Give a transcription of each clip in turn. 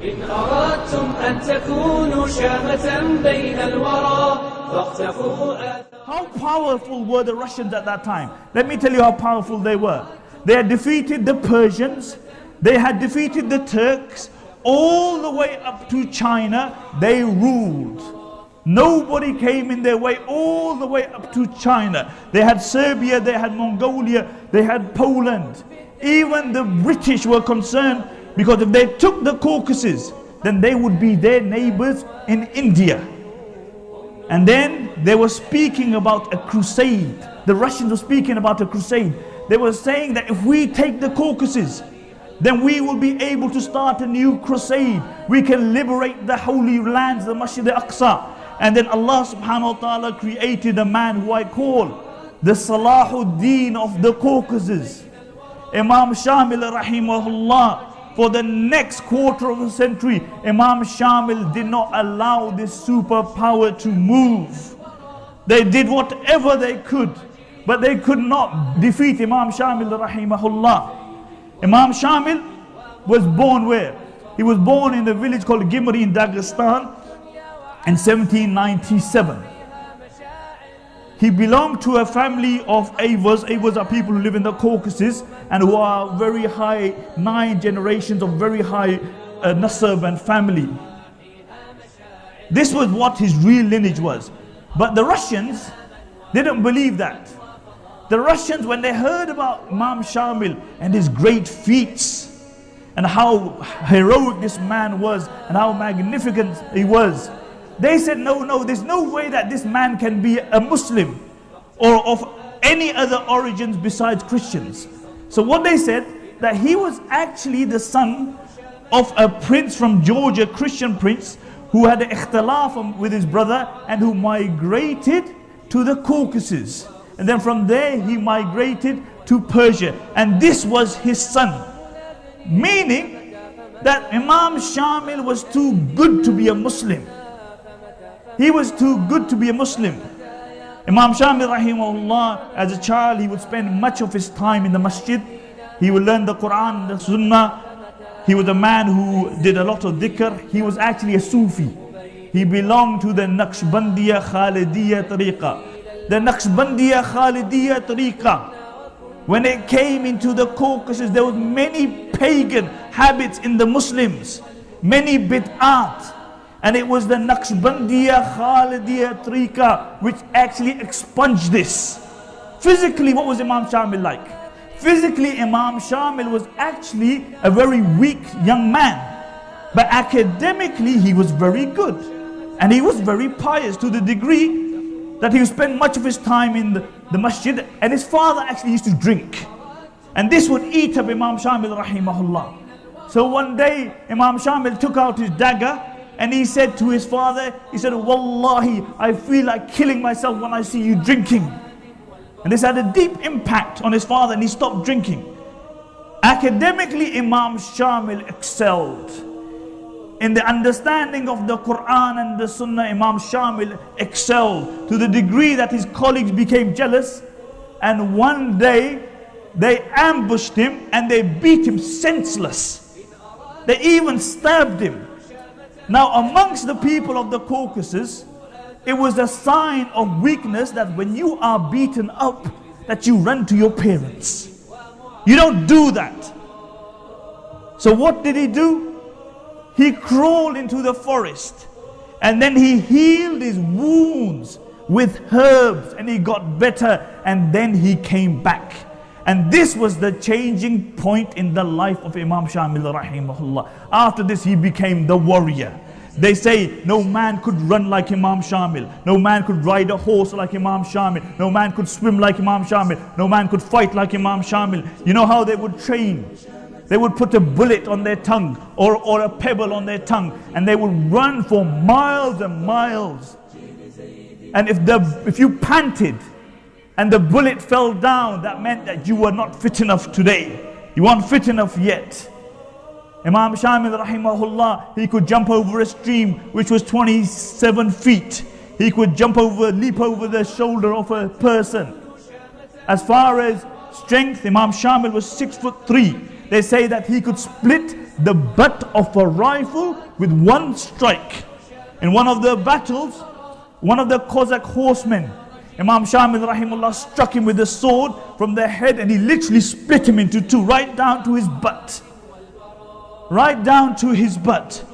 إن أردتم أن تكونوا شامة بين الورى فاختفوا. How powerful were the Russians at that time? Let me tell you how powerful they were. They had defeated the Persians, they had defeated the Turks, all the way up to China. They ruled. Nobody came in their way, all the way up to China. They had Serbia, they had Mongolia, they had Poland. Even the British were concerned, because if they took the Caucasus, then they would be their neighbors in India. And then they were speaking about a crusade. The Russians were speaking about a crusade. They were saying that if we take the Caucasus, then we will be able to start a new crusade. We can liberate the holy lands, the Masjid al-Aqsa. And then Allah subhanahu wa ta'ala created a man who I call the Salahuddin of the Caucasus, Imam Shamil rahimahullah. For the next quarter of a century, Imam Shamil did not allow this superpower to move. They did whatever they could, but they could not defeat Imam Shamil rahimahullah. Imam Shamil was born where? He was born in a village called Gimri in Dagestan in 1797. He belonged to a family of Avars. Avars are people who live in the Caucasus and who are very high, 9 generations of very high nasab and family. This was what his real lineage was. But the Russians didn't believe that. The Russians, when they heard about Imam Shamil and his great feats and how heroic this man was and how magnificent he was, they said, no, there's no way that this man can be a Muslim or of any other origins besides Christians. So what they said, that he was actually the son of a prince from Georgia, Christian prince, who had an ikhtilaf with his brother and who migrated to the Caucasus. And then from there he migrated to Persia. And this was his son. Meaning that Imam Shamil was too good to be a Muslim. He was too good to be a Muslim. Imam Shamil rahimahullah, as a child, he would spend much of his time in the masjid. He would learn the Quran, the Sunnah. He was a man who did a lot of dhikr. He was actually a Sufi. He belonged to the Naqshbandiya Khalidiyya Tariqa. The Naqshbandiya Khalidiyya Tariqa, when it came into the Caucasus, there was many pagan habits in the Muslims, many bid'at. And it was the Naqshbandiya Khalidiyya Tariqa which actually expunged this. Physically, what was Imam Shamil like? Physically, Imam Shamil was actually a very weak young man. But academically, he was very good. And he was very pious to the degree that he would spend much of his time in the masjid. And his father actually used to drink. And this would eat up Imam Shamil rahimahullah. So one day, Imam Shamil took out his dagger and he said to his father, he said, Wallahi, I feel like killing myself when I see you drinking. And this had a deep impact on his father and he stopped drinking. Academically, Imam Shamil excelled. In the understanding of the Quran and the Sunnah, Imam Shamil excelled to the degree that his colleagues became jealous. And one day, they ambushed him and they beat him senseless. They even stabbed him. Now amongst the people of the Caucasus, it was a sign of weakness that when you are beaten up, that you run to your parents. You don't do that. So what did he do? He crawled into the forest and then he healed his wounds with herbs and he got better and then he came back. And this was the changing point in the life of Imam Shamil rahimahullah. After this he became the warrior. They say no man could run like Imam Shamil. No man could ride a horse like Imam Shamil. No man could swim like Imam Shamil. No man could fight like Imam Shamil. You know how they would train? They would put a bullet on their tongue or a pebble on their tongue and they would run for miles and miles. And if you panted and the bullet fell down, that meant that you were not fit enough today. You weren't fit enough yet. Imam Shamil rahimahullah, he could jump over a stream which was 27 feet. He could leap over the shoulder of a person. As far as strength, Imam Shamil was 6'3". They say that he could split the butt of a rifle with one strike. In one of the battles, one of the Cossack horsemen, Imam Shamil rahimullah struck him with a sword from the head, and he literally split him into two, right down to his butt. Right down to his butt.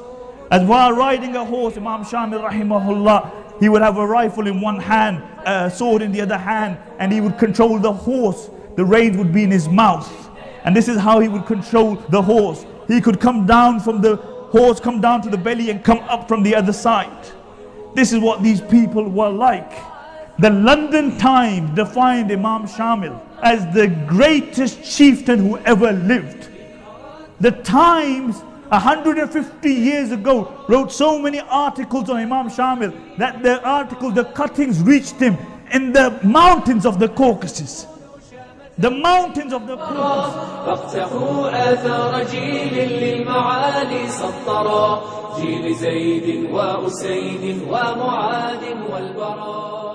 As while riding a horse, Imam Shamil rahimahullah, he would have a rifle in one hand, a sword in the other hand, and he would control the horse. The reins would be in his mouth. And this is how he would control the horse. He could come down from the horse, come down to the belly, and come up from the other side. This is what these people were like. The London Times defined Imam Shamil as the greatest chieftain who ever lived. The Times 150 years ago wrote so many articles on Imam Shamil that the articles, the cuttings reached him in the mountains of the Caucasus. The mountains of the Caucasus. فاقتفوا آثار جيل للمعالي سطرا جيل زيد وأسيد ومعاذ والبراء